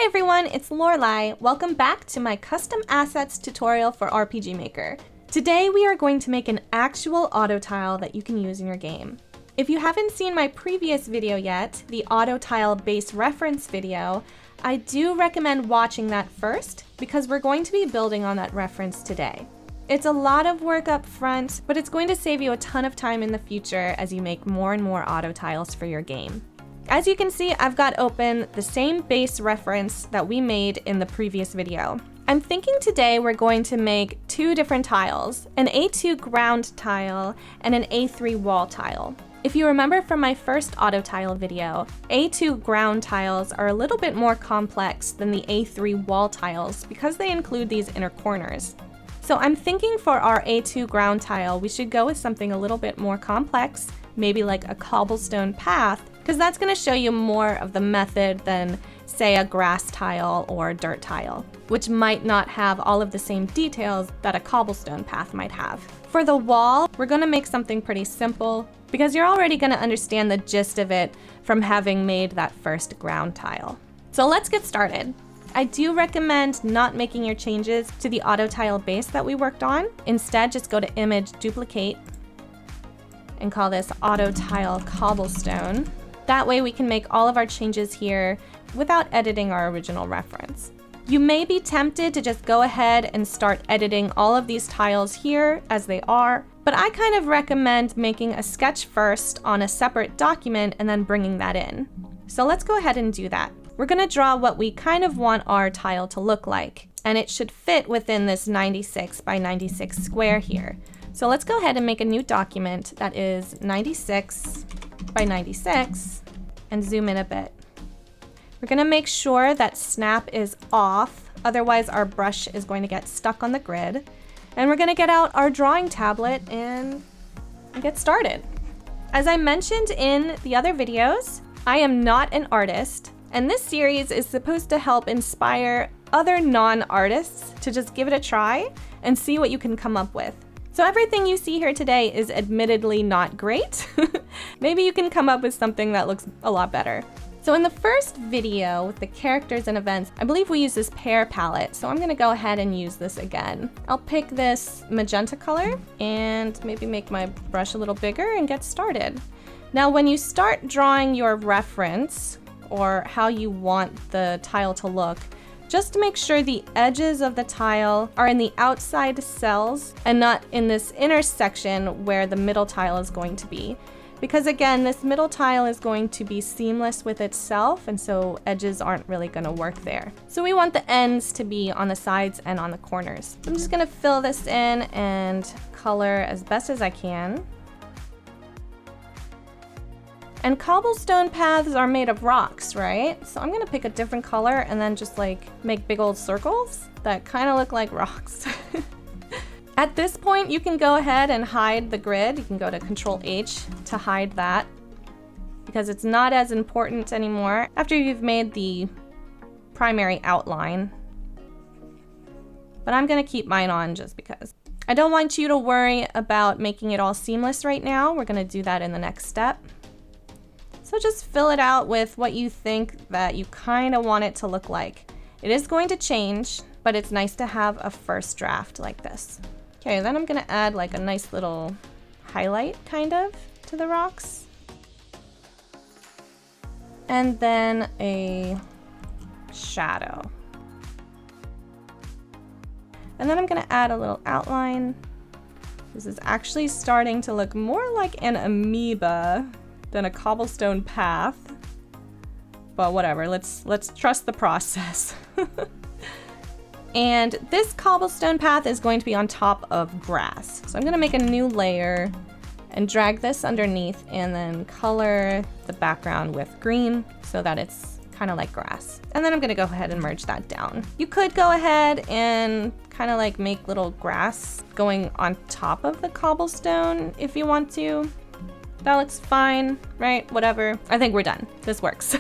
Hey everyone, it's Lorelei. Welcome back to my custom assets tutorial for RPG Maker. Today we are going to make an actual autotile that you can use in your game. If you haven't seen my previous video yet, the autotile base reference video, I do recommend watching that first because we're going to be building on that reference today. It's a lot of work up front, but it's going to save you a ton of time in the future as you make more and more autotiles for your game. As you can see, I've got open the same base reference that we made in the previous video. I'm thinking today we're going to make two different tiles, an A2 ground tile and an A3 wall tile. If you remember from my first autotile video, A2 ground tiles are a little bit more complex than the A3 wall tiles because they include these inner corners. So I'm thinking for our A2 ground tile, we should go with something a little bit more complex, maybe like a cobblestone path, because that's going to show you more of the method than, say, a grass tile or dirt tile, which might not have all of the same details that a cobblestone path might have. For the wall, we're going to make something pretty simple because you're already going to understand the gist of it from having made that first ground tile. So let's get started. I do recommend not making your changes to the autotile base that we worked on. Instead, just go to Image, Duplicate, and call this autotile cobblestone. That way we can make all of our changes here without editing our original reference. You may be tempted to just go ahead and start editing all of these tiles here as they are, but I kind of recommend making a sketch first on a separate document and then bringing that in. So let's go ahead and do that. We're going to draw what we kind of want our tile to look like, and it should fit within this 96 by 96 square here. So let's go ahead and make a new document that is 96 by 96 and zoom in a bit. We're going to make sure that snap is off, otherwise our brush is going to get stuck on the grid. And we're going to get out our drawing tablet and get started. As I mentioned in the other videos, I am not an artist, and this series is supposed to help inspire other non-artists to just give it a try and see what you can come up with. So everything you see here today is admittedly not great. Maybe you can come up with something that looks a lot better. So in the first video with the characters and events, I believe we used this pear palette, so I'm gonna go ahead and use this again. I'll pick this magenta color and maybe make my brush a little bigger and get started. Now when you start drawing your reference or how you want the tile to look, just to make sure the edges of the tile are in the outside cells and not in this intersection where the middle tile is going to be. Because again, this middle tile is going to be seamless with itself, and so edges aren't really going to work there. So we want the ends to be on the sides and on the corners. I'm just going to fill this in and color as best as I can. And cobblestone paths are made of rocks, right? So I'm gonna pick a different color and then just like make big old circles that kind of look like rocks. At this point, you can go ahead and hide the grid. You can go to Control H to hide that because it's not as important anymore after you've made the primary outline. But I'm gonna keep mine on just because. I don't want you to worry about making it all seamless right now. We're gonna do that in the next step. So just fill it out with what you think that you kind of want it to look like. It is going to change, but it's nice to have a first draft like this. Okay, then I'm gonna add like a nice little highlight kind of to the rocks. And then a shadow. And then I'm gonna add a little outline. This is actually starting to look more like an amoeba than a cobblestone path, but whatever, let's trust the process. And this cobblestone path is going to be on top of grass. So I'm gonna make a new layer and drag this underneath and then color the background with green so that it's kind of like grass. And then I'm gonna go ahead and merge that down. You could go ahead and kind of like make little grass going on top of the cobblestone if you want to. That looks fine, right? Whatever. I think we're done. This works.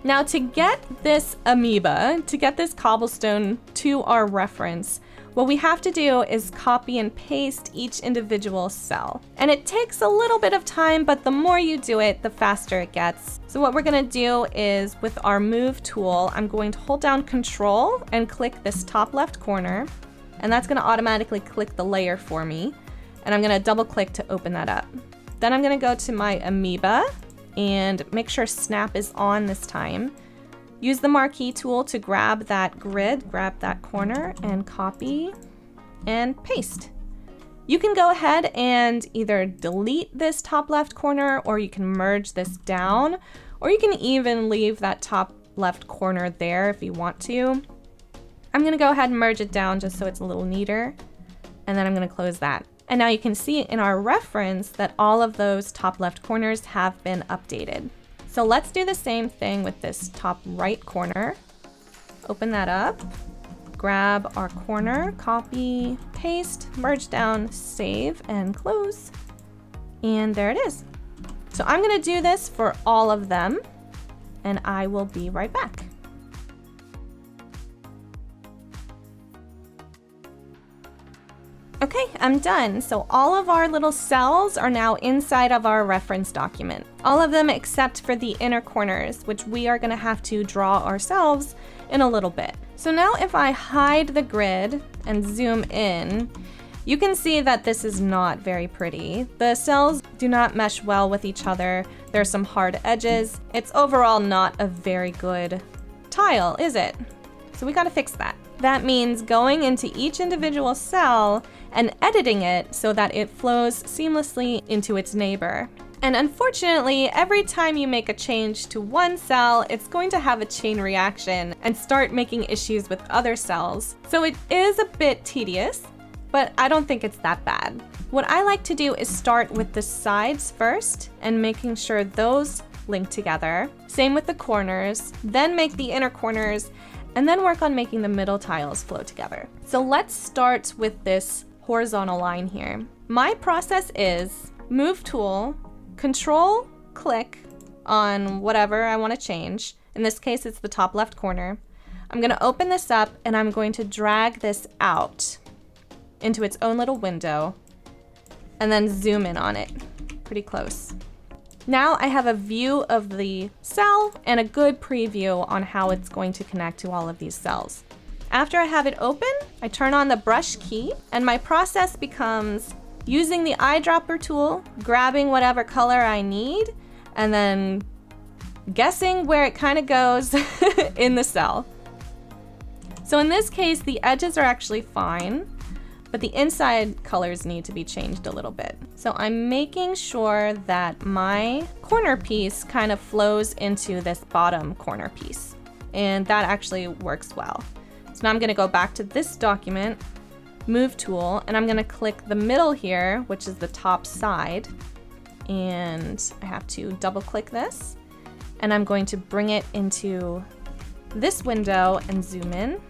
Now to get this amoeba, to get this cobblestone to our reference, What we have to do is copy and paste each individual cell. And it takes a little bit of time, but the more you do it, the faster it gets. So what we're gonna do is with our move tool, I'm going to hold down Control and click this top left corner, and that's gonna automatically click the layer for me. And I'm gonna double click to open that up. Then I'm gonna go to my amoeba and make sure snap is on this time. Use the marquee tool to grab that grid, grab that corner, and copy and paste. You can go ahead and either delete this top left corner, or you can merge this down, or you can even leave that top left corner there if you want to. I'm gonna go ahead and merge it down just so it's a little neater, and then I'm gonna close that. And now you can see in our reference that all of those top left corners have been updated. So let's do the same thing with this top right corner. Open that up, grab our corner, copy, paste, merge down, save, and close. And there it is. So I'm gonna do this for all of them, and I will be right back. Okay, I'm done. So all of our little cells are now inside of our reference document. All of them except for the inner corners, which we are gonna have to draw ourselves in a little bit. So now if I hide the grid and zoom in, you can see that this is not very pretty. The cells do not mesh well with each other. There's some hard edges. It's overall not a very good tile, is it? So we gotta fix that. That means going into each individual cell and editing it so that it flows seamlessly into its neighbor. And unfortunately, every time you make a change to one cell, it's going to have a chain reaction and start making issues with other cells. So it is a bit tedious, but I don't think it's that bad. What I like to do is start with the sides first and making sure those link together. Same with the corners, then make the inner corners, and then work on making the middle tiles flow together. So let's start with this horizontal line here. My process is move tool, Control click on whatever I want to change. In this case, it's the top left corner. I'm going to open this up and I'm going to drag this out into its own little window and then zoom in on it pretty close. Now I have a view of the cell and a good preview on how it's going to connect to all of these cells. After I have it open, I turn on the brush key and my process becomes using the eyedropper tool, grabbing whatever color I need, and then guessing where it kind of goes in the cell. So in this case, the edges are actually fine, but the inside colors need to be changed a little bit. So I'm making sure that my corner piece kind of flows into this bottom corner piece, and that actually works well. So now I'm gonna go back to this document, move tool, and I'm gonna click the middle here, which is the top side, and I have to double click this, and I'm going to bring it into this window and zoom in.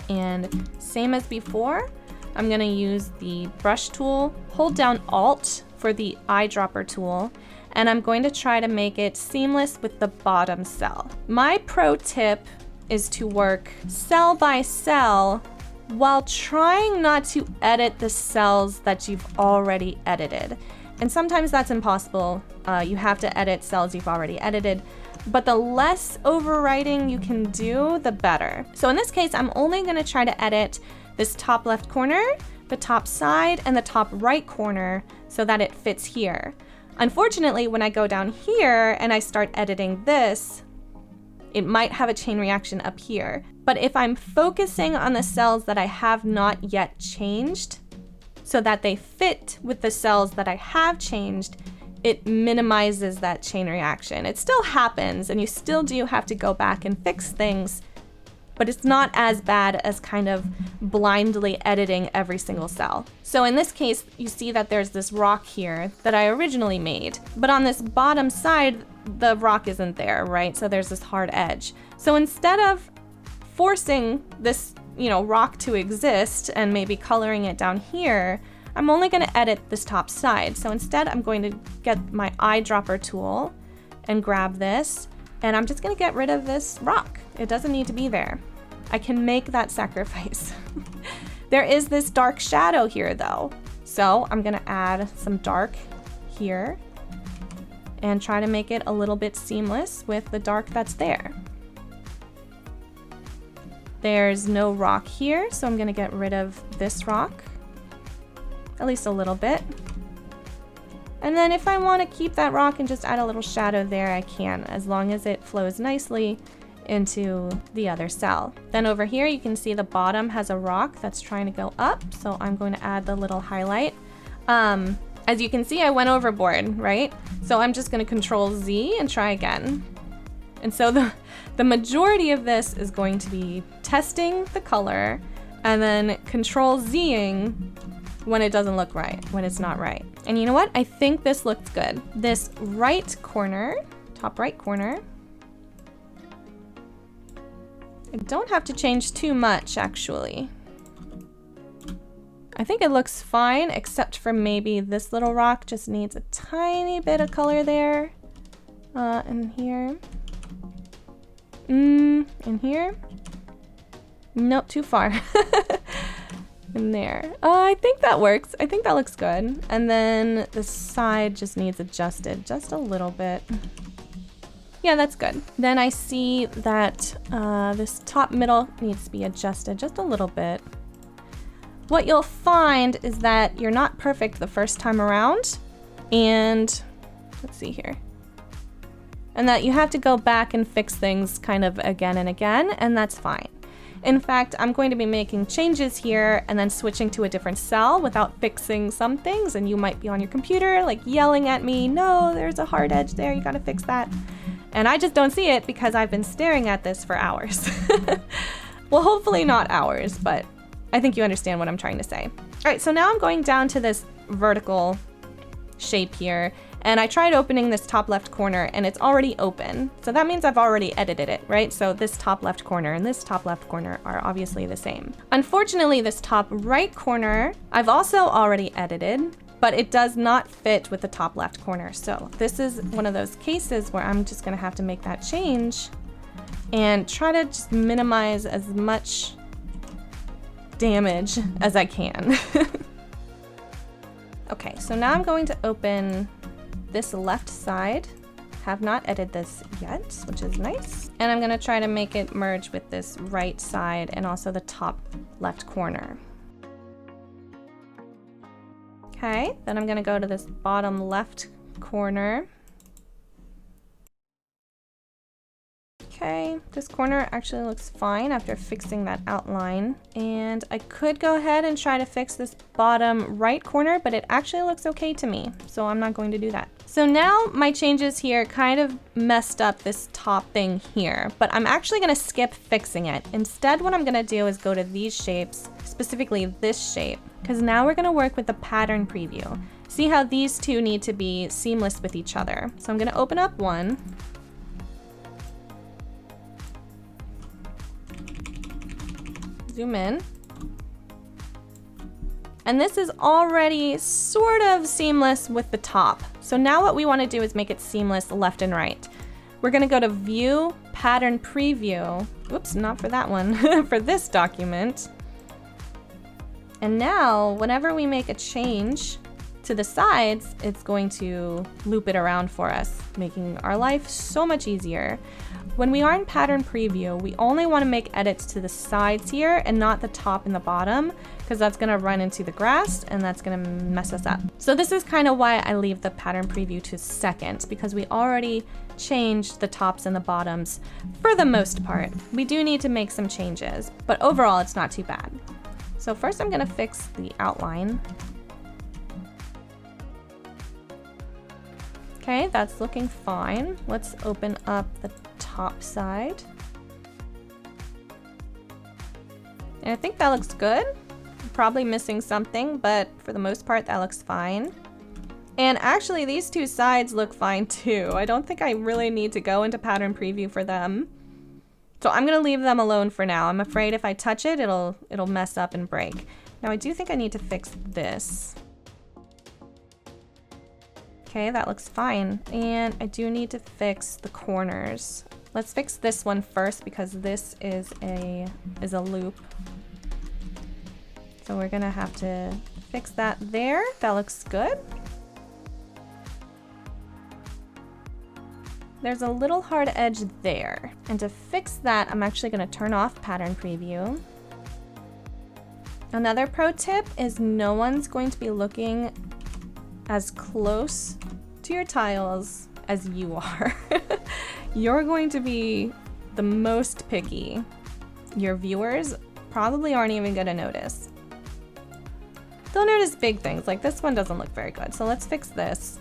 And same as before, I'm gonna use the brush tool, hold down Alt for the eyedropper tool, and I'm going to try to make it seamless with the bottom cell. My pro tip is to work cell by cell while trying not to edit the cells that you've already edited. And sometimes that's impossible. You have to edit cells you've already edited, but the less overwriting you can do, the better. So in this case, I'm only gonna try to edit this top left corner, the top side, and the top right corner so that it fits here. Unfortunately, when I go down here and I start editing this, it might have a chain reaction up here. But if I'm focusing on the cells that I have not yet changed so that they fit with the cells that I have changed, it minimizes that chain reaction. It still happens and you still do have to go back and fix things, but it's not as bad as kind of blindly editing every single cell. So in this case, you see that there's this rock here that I originally made, but on this bottom side, the rock isn't there, right? So there's this hard edge. So instead of forcing this, rock to exist and maybe coloring it down here, I'm only gonna edit this top side. So instead, I'm going to get my eyedropper tool and grab this, and I'm just gonna get rid of this rock. It doesn't need to be there. I can make that sacrifice. There is this dark shadow here though. So I'm gonna add some dark here and try to make it a little bit seamless with the dark that's there. There's no rock here, so I'm gonna get rid of this rock, at least a little bit. And then if I wanna keep that rock and just add a little shadow there, I can, as long as it flows nicely into the other cell. Then over here, you can see the bottom has a rock that's trying to go up, so I'm going to add the little highlight. As you can see, I went overboard, right? So I'm just gonna Control Z and try again. And so the majority of this is going to be testing the color and then Control Zing when it doesn't look right, when it's not right. And you know what? I think this looks good. This right corner, top right corner, I don't have to change too much actually. I think it looks fine, except for maybe this little rock just needs a tiny bit of color there. And here. And here. Nope, too far. In there. I think that works. I think that looks good. And then the side just needs adjusted just a little bit. Yeah, that's good. Then I see that this top middle needs to be adjusted just a little bit. What you'll find is that you're not perfect the first time around, and let's see here. And that you have to go back and fix things kind of again and again, and that's fine. In fact, I'm going to be making changes here and then switching to a different cell without fixing some things, and you might be on your computer like yelling at me, no, there's a hard edge there, you gotta fix that. And I just don't see it because I've been staring at this for hours. Well, hopefully not hours, but I think you understand what I'm trying to say. All right, so now I'm going down to this vertical shape here, and I tried opening this top left corner and it's already open. So that means I've already edited it, right? So this top left corner and this top left corner are obviously the same. Unfortunately, this top right corner, I've also already edited, but it does not fit with the top left corner. So this is one of those cases where I'm just gonna have to make that change and try to just minimize as much damage as I can. Okay, so now I'm going to open this left side. Have not edited this yet, which is nice. And I'm gonna try to make it merge with this right side and also the top left corner. Okay, then I'm gonna go to this bottom left corner. Okay, this corner actually looks fine after fixing that outline. And I could go ahead and try to fix this bottom right corner, but it actually looks okay to me, so I'm not going to do that. So now my changes here kind of messed up this top thing here, but I'm actually gonna skip fixing it. Instead, what I'm gonna do is go to these shapes, specifically this shape, because now we're gonna work with the pattern preview. See how these two need to be seamless with each other. So I'm gonna open up one. Zoom in. And this is already sort of seamless with the top. So now what we want to do is make it seamless left and right. We're going to go to View, Pattern Preview. Oops, not for that one, for this document. And now, whenever we make a change to the sides, it's going to loop it around for us, making our life so much easier. When we are in Pattern Preview, we only want to make edits to the sides here and not the top and the bottom, because that's going to run into the grass and that's going to mess us up. So this is kind of why I leave the Pattern Preview to second, because we already changed the tops and the bottoms for the most part. We do need to make some changes, but overall it's not too bad. So first I'm going to fix the outline. Okay, that's looking fine. Let's open up the top side. And I think that looks good. I'm probably missing something, but for the most part, that looks fine. And actually, these two sides look fine too. I don't think I really need to go into Pattern Preview for them. So I'm gonna leave them alone for now. I'm afraid if I touch it, it'll mess up and break. Now I do think I need to fix this. Okay, that looks fine. And I do need to fix the corners. Let's fix this one first because this is a loop. So we're gonna have to fix that there. That looks good. There's a little hard edge there. And to fix that, I'm actually gonna turn off pattern preview. Another pro tip is no one's going to be looking as close to your tiles as you are. You're going to be the most picky. Your viewers probably aren't even gonna notice. They'll notice big things, like this one doesn't look very good, so let's fix this.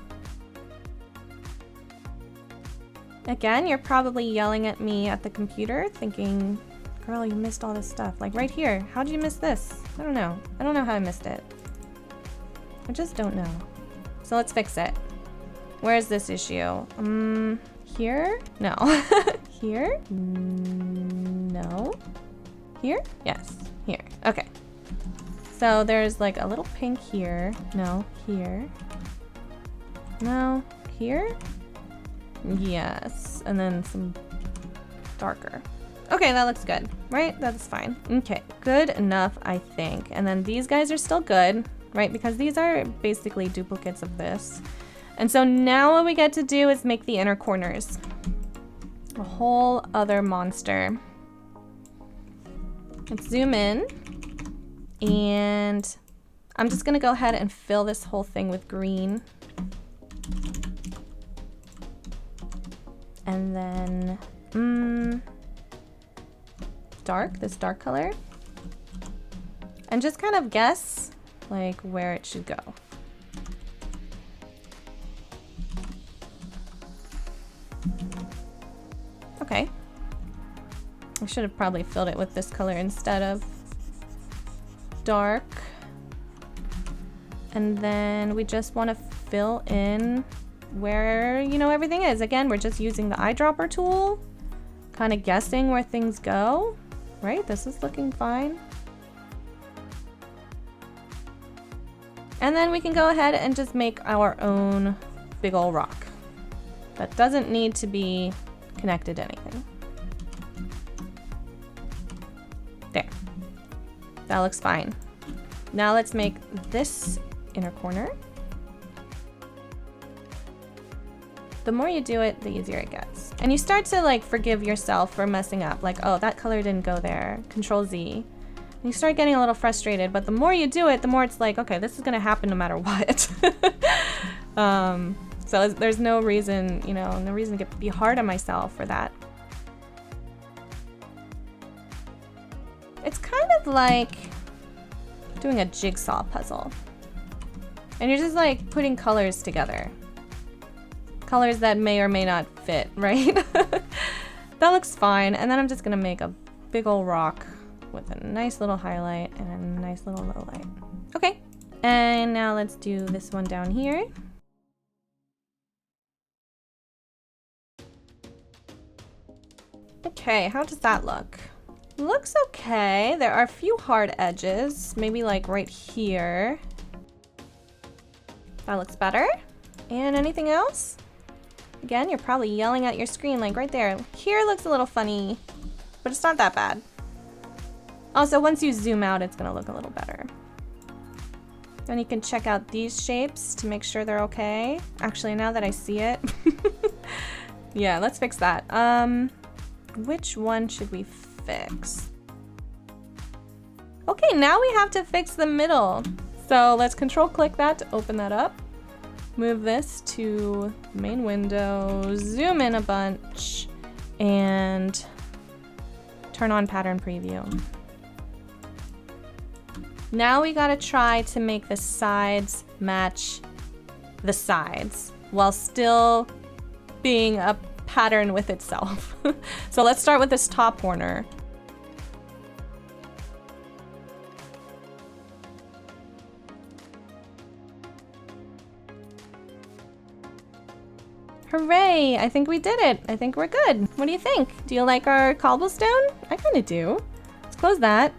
Again, you're probably yelling at me at the computer thinking, girl, you missed all this stuff. Like right here, how did you miss this? I don't know. I don't know how I missed it. I just don't know. So let's fix it. Where is this issue? Here? No. Here? No. Here? Yes. Here. Okay. So there's like a little pink here. No. Here. No. Here? Yes. And then some darker. Okay, that looks good, right? That's fine. Okay, good enough, I think. And then these guys are still good, right? Because these are basically duplicates of this. And so now what we get to do is make the inner corners. A whole other monster. Let's zoom in. And I'm just gonna go ahead and fill this whole thing with green. And then, this dark color. And just kind of guess like where it should go. Okay. I should have probably filled it with this color instead of dark. And then we just want to fill in where, you know, everything is. Again, we're just using the eyedropper tool, kind of guessing where things go. Right? This is looking fine. And then we can go ahead and just make our own big ol' rock. That doesn't need to be connected to anything. There. That looks fine. Now let's make this inner corner. The more you do it, the easier it gets. And you start to like forgive yourself for messing up. Like, oh, that color didn't go there. Control Z. And you start getting a little frustrated, but the more you do it, the more it's like, okay, this is gonna happen no matter what. So there's no reason, you know, no reason to be hard on myself for that. It's kind of like doing a jigsaw puzzle. And you're just like putting colors together. Colors that may or may not fit, right? That looks fine. And then I'm just gonna make a big old rock with a nice little highlight and a nice little low light. Okay, and now let's do this one down here. Okay, how does that look? Looks okay. There are a few hard edges, maybe like right here. That looks better. And anything else? Again, you're probably yelling at your screen like right there. Here looks a little funny, but it's not that bad. Also, once you zoom out, it's gonna look a little better. Then you can check out these shapes to make sure they're okay. Actually, now that I see it, yeah, let's fix that. Which one should we fix? Okay, now we have to fix the middle. So let's control click that to open that up. Move this to main window, zoom in a bunch, and turn on pattern preview. Now we gotta try to make the sides match the sides while still being a pattern with itself. So let's start with this top corner. Hooray! I think we did it. I think we're good. What do you think? Do you like our cobblestone? I kind of do. Let's close that.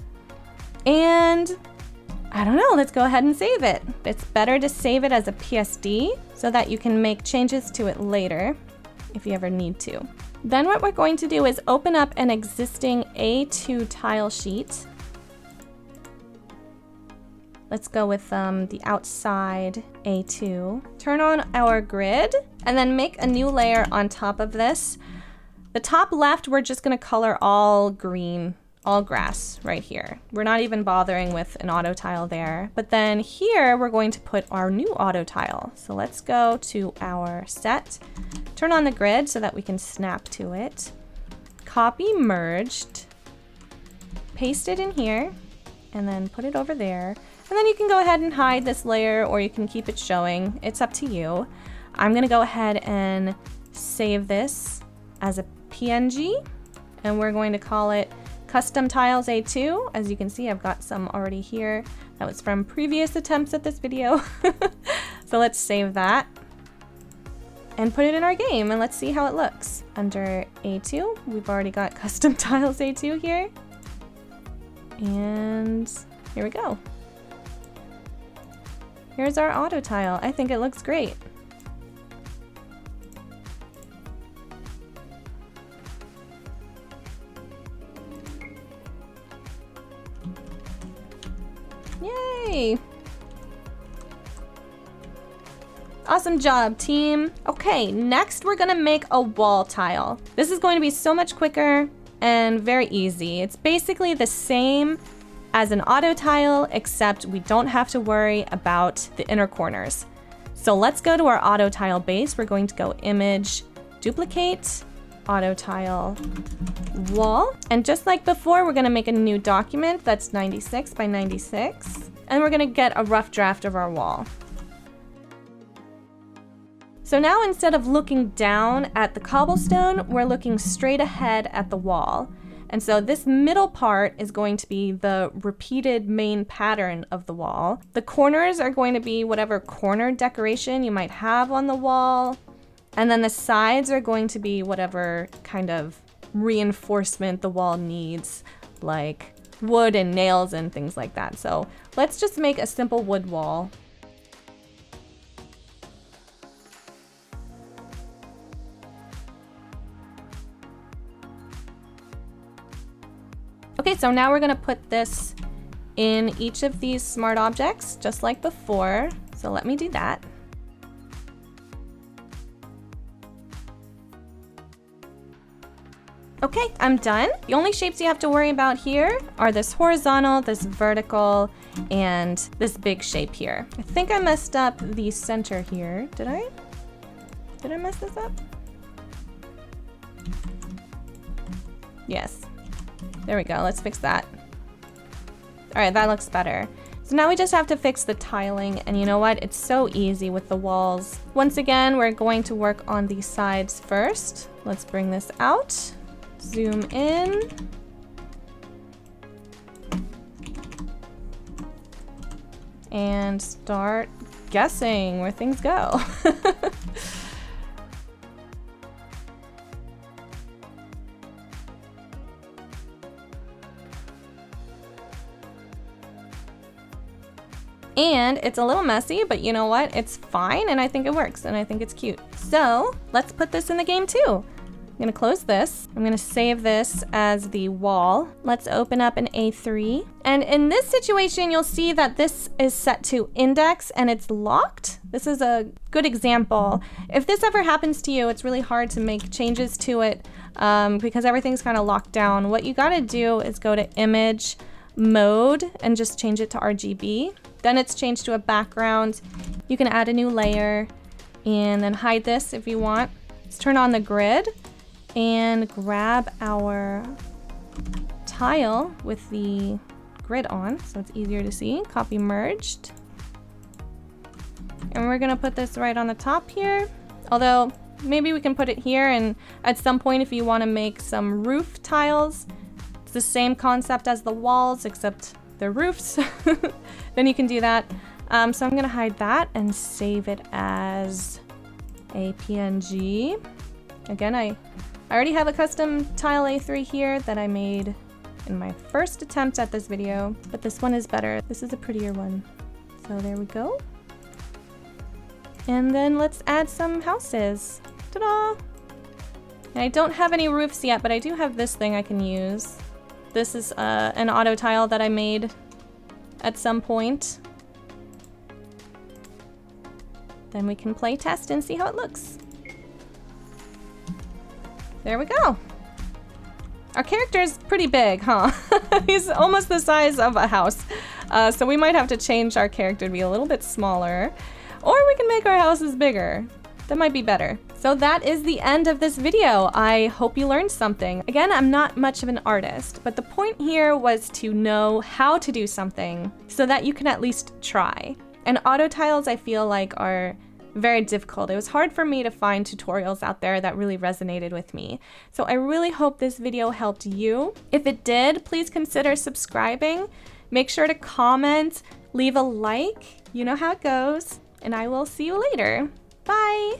And I don't know, let's go ahead and save it. It's better to save it as a PSD so that you can make changes to it later if you ever need to. Then what we're going to do is open up an existing A2 tile sheet. Let's go with the outside A2. Turn on our grid and then make a new layer on top of this. The top left, we're just gonna color all green, all grass right here. We're not even bothering with an auto tile there. But then here, we're going to put our new auto tile. So let's go to our set, turn on the grid so that we can snap to it. Copy merged, paste it in here, and then put it over there. And then you can go ahead and hide this layer or you can keep it showing. It's up to you. I'm gonna go ahead and save this as a PNG and we're going to call it Custom Tiles A2. As you can see, I've got some already here. That was from previous attempts at this video. So let's save that and put it in our game and let's see how it looks. Under A2, we've already got Custom Tiles A2 here. And here we go. Here's our auto tile. I think it looks great. Yay! Awesome job, team. Okay, next we're gonna make a wall tile. This is going to be so much quicker and very easy. It's basically the same as an auto tile, except we don't have to worry about the inner corners. So let's go to our auto tile base. We're going to go image, duplicate, auto tile, wall. And just like before, we're gonna make a new document that's 96 by 96. And we're gonna get a rough draft of our wall. So now instead of looking down at the cobblestone, we're looking straight ahead at the wall. And so this middle part is going to be the repeated main pattern of the wall. The corners are going to be whatever corner decoration you might have on the wall. And then the sides are going to be whatever kind of reinforcement the wall needs, like wood and nails and things like that. So let's just make a simple wood wall. Okay, so now we're gonna put this in each of these smart objects, just like before. So let me do that. Okay, I'm done. The only shapes you have to worry about here are this horizontal, this vertical, and this big shape here. I think I messed up the center here. Did I? Did I mess this up? Yes. There we go, let's fix that. All right, that looks better. So now we just have to fix the tiling, and you know what? It's so easy with the walls. Once again, we're going to work on the sides first. Let's bring this out, zoom in. And start guessing where things go. And it's a little messy, but you know what? It's fine, and I think it works, and I think it's cute. So let's put this in the game too. I'm gonna close this. I'm gonna save this as the wall. Let's open up an A3. And in this situation, you'll see that this is set to index and it's locked. This is a good example. If this ever happens to you, it's really hard to make changes to it because everything's kind of locked down. What you gotta do is go to image, mode, and just change it to RGB. Then it's changed to a background. You can add a new layer and then hide this if you want. Let's turn on the grid and grab our tile with the grid on so it's easier to see. Copy merged. And we're gonna put this right on the top here. Although maybe we can put it here, and at some point if you wanna make some roof tiles, it's the same concept as the walls except they're roofs, then you can do that. So I'm gonna hide that and save it as a PNG. Again, I already have a custom tile A3 here that I made in my first attempt at this video, but this one is better. This is a prettier one. So there we go. And then let's add some houses. Ta-da! And I don't have any roofs yet, but I do have this thing I can use. This is an auto tile that I made at some point. Then we can play test and see how it looks. There we go. Our character is pretty big, huh? He's almost the size of a house. So we might have to change our character to be a little bit smaller. Or we can make our houses bigger. That might be better. So that is the end of this video. I hope you learned something. Again, I'm not much of an artist, but the point here was to know how to do something so that you can at least try. And auto tiles, I feel like, are very difficult. It was hard for me to find tutorials out there that really resonated with me. So I really hope this video helped you. If it did, please consider subscribing. Make sure to comment, leave a like. You know how it goes. And I will see you later. Bye!